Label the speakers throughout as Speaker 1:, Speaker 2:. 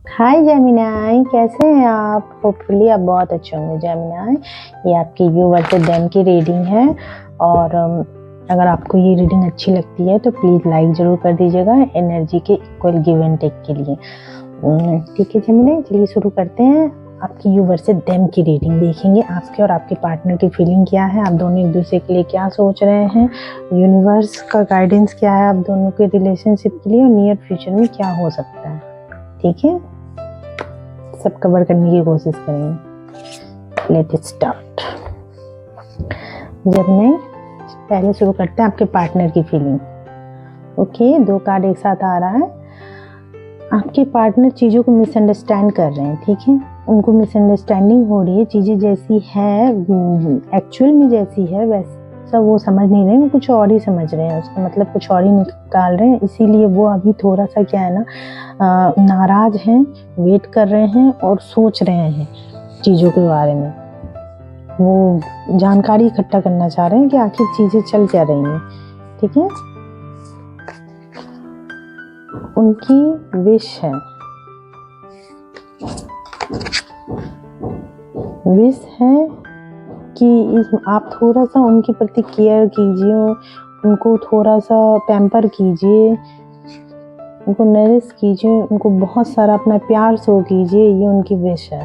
Speaker 1: हाय Gemini, कैसे हैं आप? होपफुली आप बहुत अच्छे होंगे जेमिनाई। ये आपकी यू वर्सेस देम की रीडिंग है। और अगर आपको ये रीडिंग अच्छी लगती है तो प्लीज़ लाइक ज़रूर कर दीजिएगा एनर्जी के इक्वल गिव एंड टेक के लिए। ठीक है जेमिनाई, चलिए शुरू करते हैं। आपकी यू वर्सेस देम की रीडिंग देखेंगे। आपके और आपके पार्टनर की फीलिंग क्या है, आप दोनों एक दूसरे के लिए क्या सोच रहे हैं, यूनिवर्स का गाइडेंस क्या है आप दोनों के रिलेशनशिप के लिए, और नियर फ्यूचर में क्या हो सकता है। ठीक है, सब कवर करने की कोशिश करेंगे। Let it start. जब नहीं, पहले शुरू करते हैं आपके पार्टनर की फीलिंग। ओके, 2 कार्ड एक साथ आ रहा है। आपके पार्टनर चीज़ों को मिसअंडरस्टैंड कर रहे हैं। ठीक है, उनको मिसअंडरस्टैंडिंग हो रही है। चीज़ें जैसी है एक्चुअल में जैसी है वैसा वो समझ नहीं रहे, वो कुछ और ही समझ रहे हैं, उसका मतलब कुछ और ही निकाल रहे हैं। इसीलिए वो अभी थोड़ा सा क्या है ना, नाराज हैं, वेट कर रहे हैं और सोच रहे हैं चीज़ों के बारे में। वो जानकारी इकट्ठा करना चाह रहे हैं कि आखिर चीज़ें चल क्या रही हैं। ठीक है, उनकी विश है, विश है कि आप थोड़ा सा उनके प्रति केयर कीजिए, उनको थोड़ा सा पैम्पर कीजिए, उनको नरिश कीजिए, उनको बहुत सारा अपना प्यार शो कीजिए। ये उनकी विश है।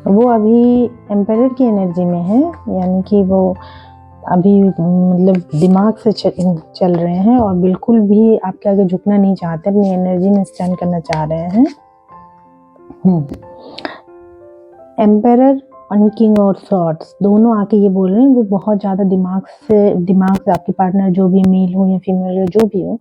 Speaker 1: वो अभी एम्पायर की एनर्जी में है, यानी कि वो अभी मतलब दिमाग से चल रहे हैं और बिल्कुल भी आपके आगे झुकना नहीं चाहते, अपनी एनर्जी में स्टैंड करना चाह रहे हैं। एम्पायर और किंग और सॉर्ड्स दोनों आके ये बोल रहे हैं वो बहुत ज़्यादा दिमाग से आपके पार्टनर जो भी मेल हो या फीमेल हो जो भी हो,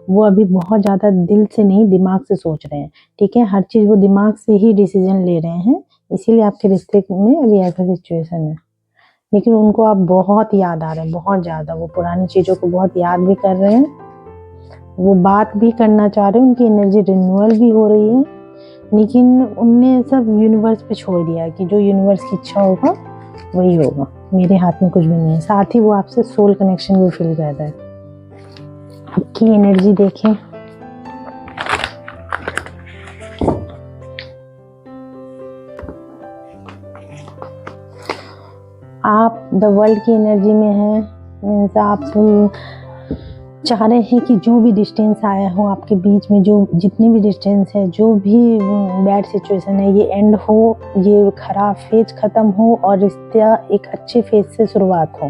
Speaker 1: वो अभी बहुत ज़्यादा दिल से नहीं दिमाग से सोच रहे हैं। ठीक है, हर चीज़ वो दिमाग से ही डिसीजन ले रहे हैं, इसीलिए आपके रिश्ते में अभी ऐसा सिचुएशन है। लेकिन उनको आप बहुत याद आ रहे हैं, बहुत ज़्यादा। वो पुरानी चीज़ों को बहुत याद भी कर रहे हैं, वो बात भी करना चाह रहे हैं, उनकी एनर्जी रिन्यूअल भी हो रही है। लेकिन उनने सब यूनिवर्स पे छोड़ दिया है कि जो यूनिवर्स की इच्छा होगा वही होगा, मेरे हाथ में कुछ भी नहीं है। साथ ही वो आपसे सोल कनेक्शन भी फील कर रहा है। आपकी एनर्जी देखें। आप द वर्ल्ड की एनर्जी में हैं। आप चाह रहे हैं कि जो भी डिस्टेंस आया हो आपके बीच में, जो जितनी भी डिस्टेंस है, जो भी बैड सिचुएशन है, ये एंड हो, ये खराब फेज खत्म हो और रिश्ता एक अच्छे फेज से शुरुआत हो।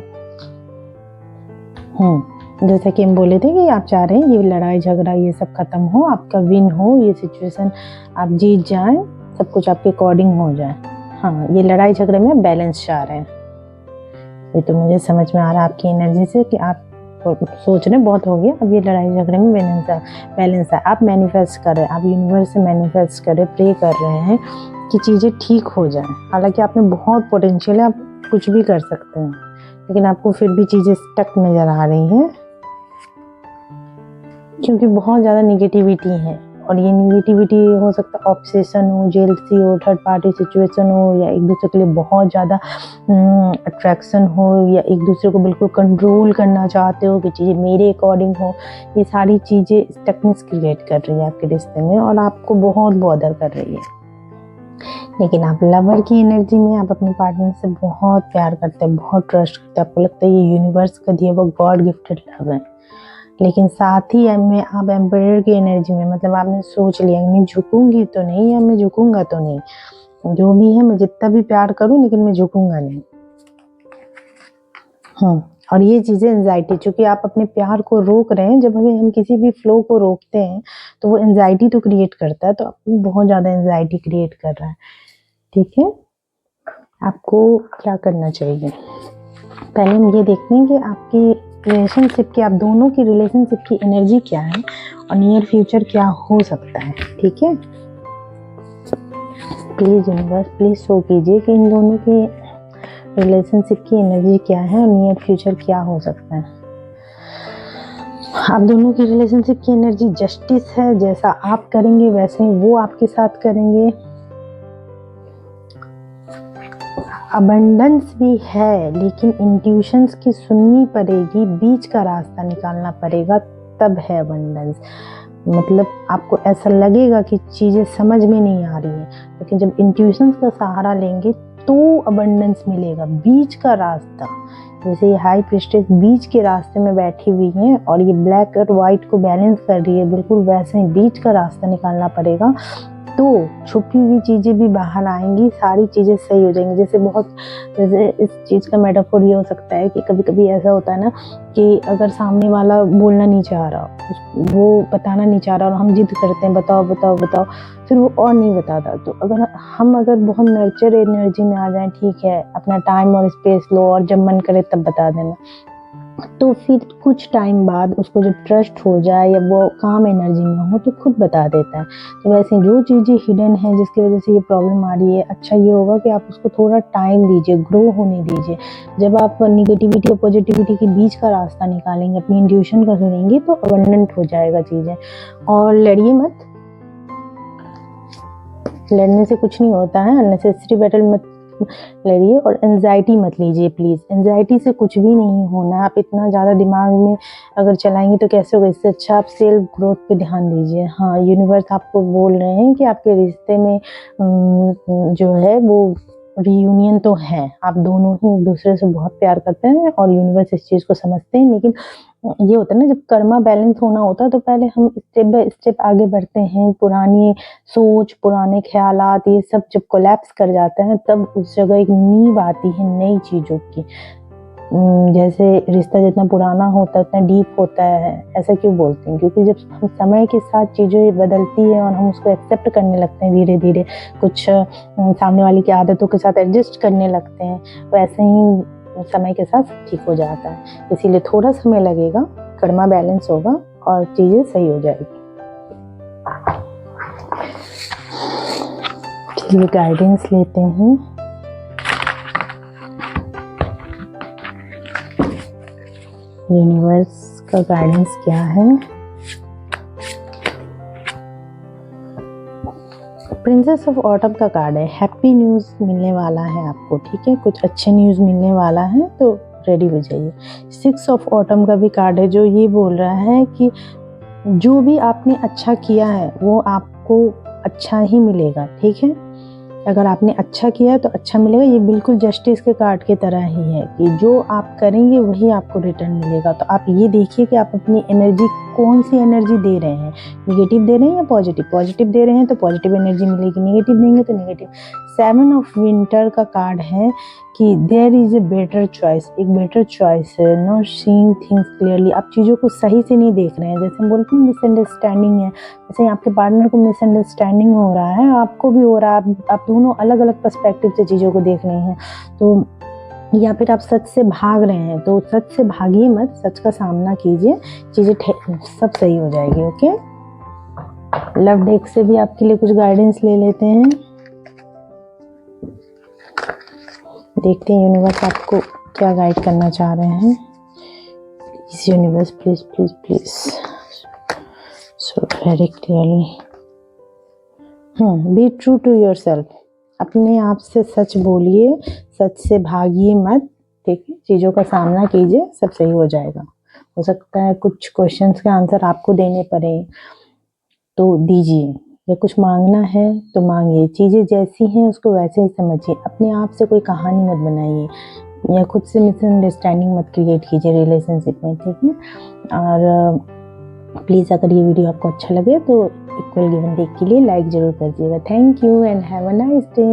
Speaker 1: जैसा कि हम बोले थे कि आप चाह रहे हैं ये लड़ाई झगड़ा ये सब खत्म हो, आपका विन हो, ये सिचुएशन आप जीत जाएं, सब कुछ आपके अकॉर्डिंग हो जाए। हाँ, ये लड़ाई झगड़े में बैलेंस चाह रहे हैं। ये तो मुझे समझ में आ रहा है आपकी एनर्जी से कि आप सोच रहे बहुत हो गया, अब ये लड़ाई झगड़े में बैलेंस है। आप मैनिफेस्ट कर रहे हैं, आप यूनिवर्स से मैनिफेस्ट कर रहे, प्रे कर रहे हैं कि चीज़ें ठीक हो जाएं। हालांकि आप में बहुत पोटेंशियल है, आप कुछ भी कर सकते हैं, लेकिन आपको फिर भी चीज़ें स्टक नज़र आ रही हैं क्योंकि बहुत ज़्यादा निगेटिविटी है। और ये निगेटिविटी हो सकता है ऑब्सेशन हो, जेलसी हो, थर्ड पार्टी सिचुएशन हो, या एक दूसरे के लिए बहुत ज़्यादा अट्रैक्शन हो, या एक दूसरे को बिल्कुल कंट्रोल करना चाहते हो कि चीज़ें मेरे अकॉर्डिंग हो। ये सारी चीज़ें स्टकनेस क्रिएट कर रही है आपके रिश्ते में और आपको बहुत बॉदर कर रही है। लेकिन आप लवर की एनर्जी में, आप अपने पार्टनर से बहुत प्यार करते हैं, बहुत ट्रस्ट करते हैं, आपको लगता है ये यूनिवर्स का दिया वो गॉड गिफ्टेड लव है। लेकिन साथ ही में आप एम्पायर की एनर्जी में, मतलब आपने सोच लिया मैं झुकूंगी तो नहीं या मैं झुकूंगा तो नहीं, जो भी है मैं जितना भी प्यार करूं लेकिन मैं झुकूंगा नहीं। और ये चीज़ें एंजाइटी, चूंकि आप अपने प्यार को रोक रहे हैं, जब हम किसी भी फ्लो को रोकते हैं तो वो एंजाइटी तो क्रिएट करता है, तो आपको बहुत ज़्यादा एंजाइटी क्रिएट कर रहा है। ठीक है, आपको क्या करना चाहिए, पहले हम ये देखते हैं कि आपकी रिलेशनशिप की, आप दोनों की रिलेशनशिप की एनर्जी क्या है और नियर फ्यूचर क्या हो सकता है। ठीक है, प्लीज यूनिवर्स प्लीज शो कीजिए कि इन दोनों की रिलेशनशिप की एनर्जी क्या है और नियर फ्यूचर क्या हो सकता है। आप दोनों की रिलेशनशिप की एनर्जी जस्टिस है, जैसा आप करेंगे वैसे ही वो आपके साथ करेंगे। अबंडेंस भी है, लेकिन इंट्यूशंस की सुननी पड़ेगी, बीच का रास्ता निकालना पड़ेगा, तब है अबंडेंस। मतलब आपको ऐसा लगेगा कि चीज़ें समझ में नहीं आ रही हैं, लेकिन जब इंट्यूशंस का सहारा लेंगे तो अबंडेंस मिलेगा। बीच का रास्ता, जैसे ये हाई प्रीस्टेस बीच के रास्ते में बैठी हुई है और ये ब्लैक और वाइट को बैलेंस कर रही है, बिल्कुल वैसे ही बीच का रास्ता निकालना पड़ेगा, तो छुपी हुई चीज़ें भी बाहर आएंगी, सारी चीज़ें सही हो जाएंगी। जैसे इस चीज़ का मेटाफोर ये हो सकता है कि कभी कभी ऐसा होता है ना कि अगर सामने वाला बोलना नहीं चाह रहा, वो बताना नहीं चाह रहा और हम जिद करते हैं बताओ बताओ बताओ, फिर वो और नहीं बताता। तो अगर बहुत नर्चर एनर्जी में आ जाए, ठीक है अपना टाइम और स्पेस लो और जब मन करे तब बता देना, तो फिर कुछ टाइम बाद उसको जब ट्रस्ट हो जाए या वो काम एनर्जी में हो तो खुद बता देता है। तो वैसे जो चीज़ें हिडन है जिसकी वजह से ये प्रॉब्लम आ रही है, अच्छा ये होगा कि आप उसको थोड़ा टाइम दीजिए, ग्रो होने दीजिए। जब आप निगेटिविटी और पॉजिटिविटी के बीच का रास्ता निकालेंगे, अपनी इंट्यूशन का सुनेंगे, तो अबंडेंट हो जाएगा चीज़ें। और लड़िए मत, लड़ने से कुछ नहीं होता है, अननेसेसरी बैटल मत लड़िए और एंजाइटी मत लीजिए प्लीज़। एंजाइटी से कुछ भी नहीं होना। आप इतना ज़्यादा दिमाग में अगर चलाएंगे तो कैसे होगा? इससे अच्छा आप सेल्फ ग्रोथ पे ध्यान दीजिए। हाँ, यूनिवर्स आपको बोल रहे हैं कि आपके रिश्ते में जो है वो रियूनियन तो है, आप दोनों ही एक दूसरे से बहुत प्यार करते हैं और यूनिवर्स इस चीज़ को समझते हैं। लेकिन ये होता है ना, जब कर्मा बैलेंस होना होता है तो पहले हम स्टेप बाय स्टेप आगे बढ़ते हैं। पुरानी सोच, पुराने ख्यालात ये सब जब कोलैप्स कर जाते हैं तब उस जगह एक नींव आती है नई चीज़ों की। जैसे रिश्ता जितना पुराना होता है उतना डीप होता है, ऐसा क्यों बोलते हैं? क्योंकि जब हम समय के साथ चीज़ें बदलती है और हम उसको एक्सेप्ट करने लगते हैं धीरे धीरे, कुछ सामने वाले की आदतों के साथ एडजस्ट करने लगते हैं, तो ऐसे ही समय के साथ ठीक हो जाता है। इसीलिए थोड़ा समय लगेगा, कर्मा बैलेंस होगा और चीज़ें सही हो जाएगी। चलिए गाइडेंस लेते हैं। यूनिवर्स का गाइडेंस क्या है? प्रिंसेस ऑफ ऑटम का कार्ड है। हैप्पी न्यूज़ मिलने वाला है आपको, ठीक है, कुछ अच्छे न्यूज़ मिलने वाला है, तो रेडी हो जाइए। 6 ऑफ ऑटम का भी कार्ड है जो ये बोल रहा है कि जो भी आपने अच्छा किया है वो आपको अच्छा ही मिलेगा, ठीक है। अगर आपने अच्छा किया है तो अच्छा मिलेगा। ये बिल्कुल जस्टिस के कार्ड की तरह ही है कि जो आप करेंगे वही आपको रिटर्न मिलेगा। तो आप ये देखिए कि आप अपनी एनर्जी, कौन सी एनर्जी दे रहे हैं, निगेटिव दे रहे हैं या पॉजिटिव। पॉजिटिव दे रहे हैं तो पॉजिटिव एनर्जी मिलेगी, निगेटिव देंगे तो निगेटिव। 7 ऑफ विंटर का कार्ड है कि there is a better choice, एक बेटर चॉइस है। नॉट सीइंग थिंग्स क्लियरली, आप चीज़ों को सही से नहीं देख रहे हैं। जैसे हम बोलते हैं मिसअंडरस्टैंडिंग है, जैसे आपके पार्टनर को मिसअंडरस्टैंडिंग हो रहा है, आपको भी हो रहा है, आप दोनों अलग अलग पर्सपेक्टिव से चीज़ों को देख रहे हैं। तो या फिर आप सच से भाग रहे हैं, तो सच से भागिए मत, सच का सामना कीजिए, चीज़ें सब सही हो जाएगी। ओके, लव डेक से भी आपके लिए कुछ गाइडेंस ले लेते हैं। देखते हैं यूनिवर्स आपको क्या गाइड करना चाह रहे हैं। इस universe please please please so very clearly. Be true to yourself, अपने आप से सच बोलिए, सच से भागिए मत, ठीक है। चीज़ों का सामना कीजिए, सब सही हो जाएगा। हो सकता है कुछ क्वेश्चंस के आंसर आपको देने पड़े तो दीजिए, या कुछ मांगना है तो मांगिए। चीज़ें जैसी हैं उसको वैसे ही समझिए। अपने आप से कोई कहानी मत बनाइए या खुद से मिसअंडरस्टैंडिंग मत क्रिएट कीजिए रिलेशनशिप में, ठीक है। और प्लीज़ अगर ये वीडियो आपको अच्छा लगे तो इक्वल गिवन देख के लिए लाइक ज़रूर कर दीजिएगा। Thank you and have a nice day.